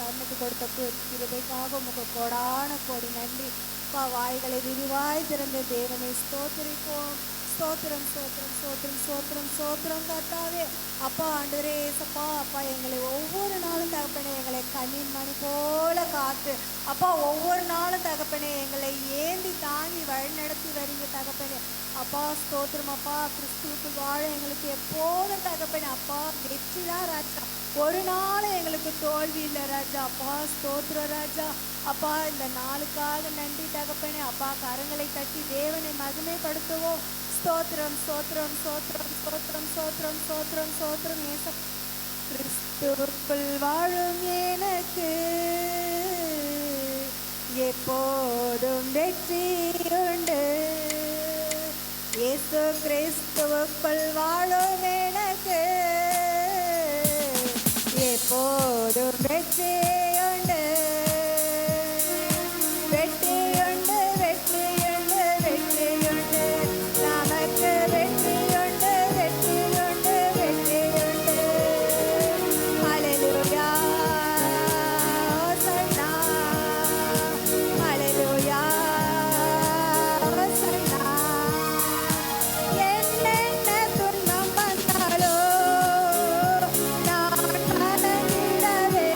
கண்ணுக்கு கொடுத்த கிருபைக்காக உமக்கு கோடான கோடி நன்றி. அப்பா, வாய்களை விரிவாய் திறந்த தேவனை ஸ்தோத்திரிப்போம். ஸ்தோத்திரம் ஸ்தோத்திரம் ஸ்தோத்திரம் ஸ்தோத்திரம் ஸ்தோத்திரம் கர்த்தாவே. அப்பா ஆண்டவரே ஏசப்பா, அப்பா எங்களை ஒவ்வொரு நாளும் தகப்பனே எங்களை கண்ணின் மணி போல காத்து அப்பா ஒவ்வொரு நாளும் தகப்பனே எங்களை ஏந்தி தாங்கி வழி நடத்தி வரீங்க தகப்பனே. அப்பா ஸ்தோத்திரம் அப்பா. கிறிஸ்துவுக்கு வாழ எங்களுக்கு எப்போதும் தகப்பனே அப்பா வெற்றி தான் ராஜா. ஒரு நாளும் எங்களுக்கு தோல்வி இல்லை ராஜா. அப்பா ஸ்தோத்திரம் ராஜா. அப்பா இந்த நாளுக்காக நன்றி தகப்பனே. அப்பா கரங்களை தட்டி தேவனை மகிமைப்படுத்துவோம். ஸ்தோத்திரம் ஸ்தோத்திரம் ஸ்தோத்திரம் ஸ்தோத்திரம் ஸ்தோத்திரம் ஸ்தோத்திரம் ஸ்தோத்திரம் ஏசப்பா. கிறிஸ்துவுக்குள் வாழும் எனக்கு எப்போதும் வெற்றி உண்டு. இயேசு கிறிஸ்துவுக்குள் வாழும் எனக்கு எப்போதும் வெற்றி உண்டு. வெற்றி உண்டு வெற்றி உண்டு வெற்றி உண்டு. நமக்கு வெற்றி உண்டு வெற்றி உண்டு வெற்றி உண்டு. ஹல்லேலூயா ஹோசன்னா ஹல்லேலூயா ஹோசன்னா. என்னென்ன துன்பம் வந்தாலோ நான் கலங்கிடவே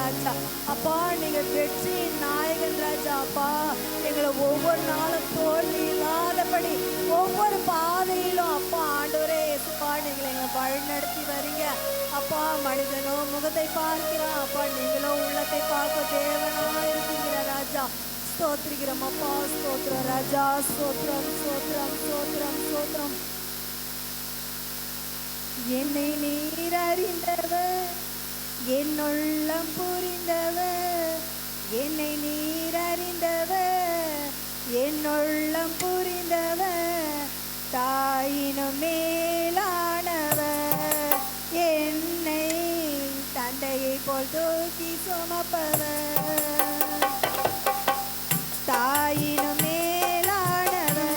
ராஜா. அப்பா நீங்க வெற்றியின் நாயகன் ராஜா. அப்பா எங்களை ஒவ்வொரு நாளும் தோல்வி இல்லாதபடி ஒவ்வொரு பாதையிலும் அப்பா ஆண்டவரே இயேசுப்பா நீங்களை எங்களை வழிநடத்தி வரீங்க. அப்பா மனிதனோ முகத்தை பார்க்கிறான், அப்பா நீங்களோ உள்ளத்தை பார்க்க தேவனா இருக்கிற ராஜா. ஸ்தோத்திரிக்கிறோம் அப்பா, ஸ்தோத்திரம் ராஜா, ஸ்தோத்திரம் ஸ்தோத்திரம் ஸ்தோத்திரம் ஸ்தோத்திரம். என்னை நீர் அறிந்தவர், என் உள்ளம் புரிந்தவர். என்னை நீர் அறிந்தவர், என் உள்ளம் புரிந்தவர். தாயினும் மேலானவர், என்னை தந்தையை போல் தூக்கி சுமப்பவர். தாயினும் மேலானவர்,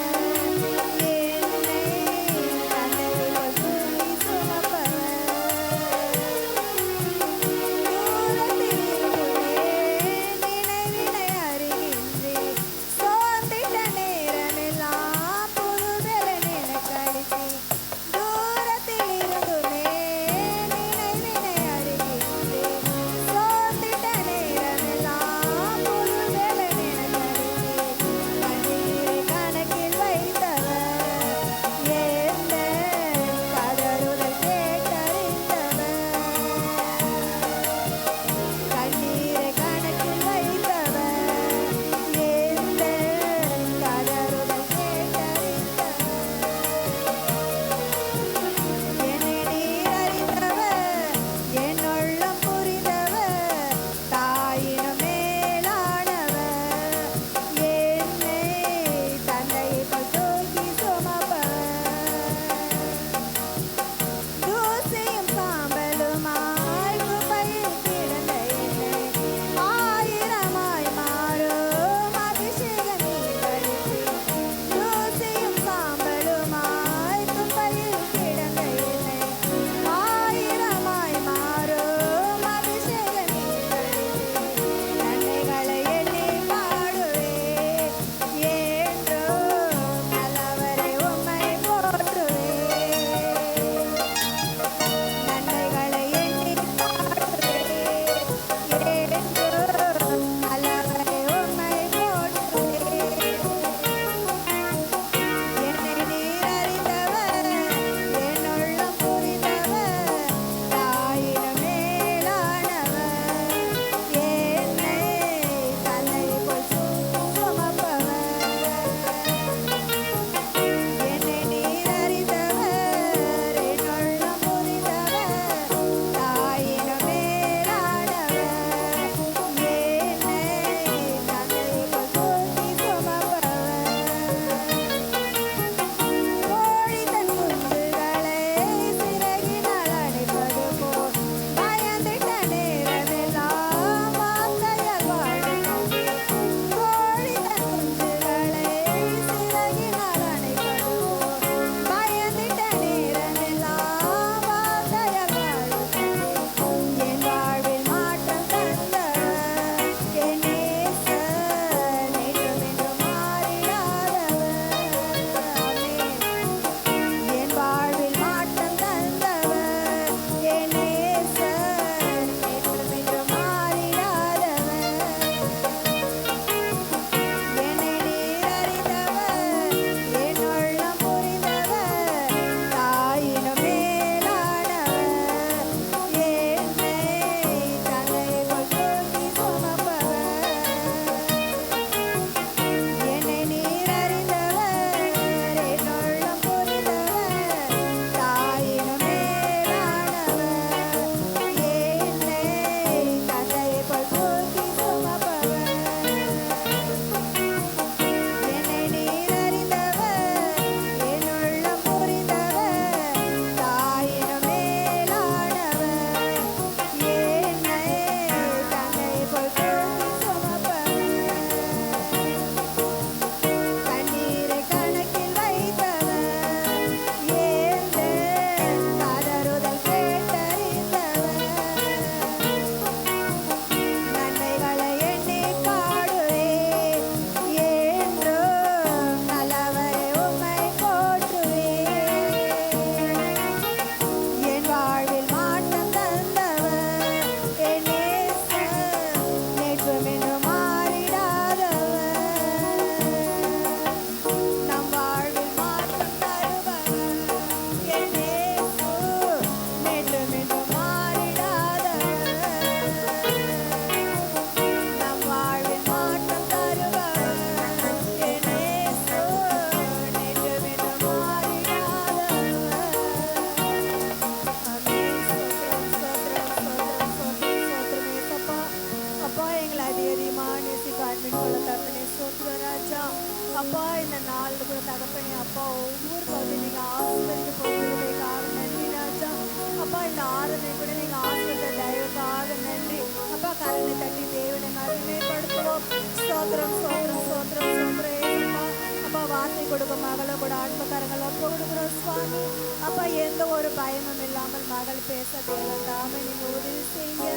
கரங்களை தட்டி தேவனை மகிமைப்படுத்துவோம். ஸ்தோத்திரம் ஸ்தோத்திரம் ஸ்தோத்திரம் ஸ்தோத்திரம் ஏசப்பா. அப்பா வார்த்தை கொடுக்கும் மகளை கூட ஆத்மகரங்களை ஒப்பு கொடுக்குறோம் சுவாமி. அப்பா எந்த ஒரு பயமும் இல்லாமல் மகள் பேச தேவன் தாமே நீங்க உதவி செய்யுங்க.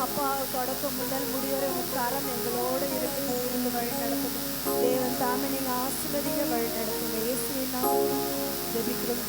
அப்பா தொடக்கம் முதல் முடிவரை உங்க கரம் எங்களோடு இருந்து வழி நடத்தும் தேவன் தாமே நீங்க ஆசீர்வதிங்க, வழி நடத்துங்க. இயேசுவின் நாமத்தில் ஜெபிக்கிறோம்.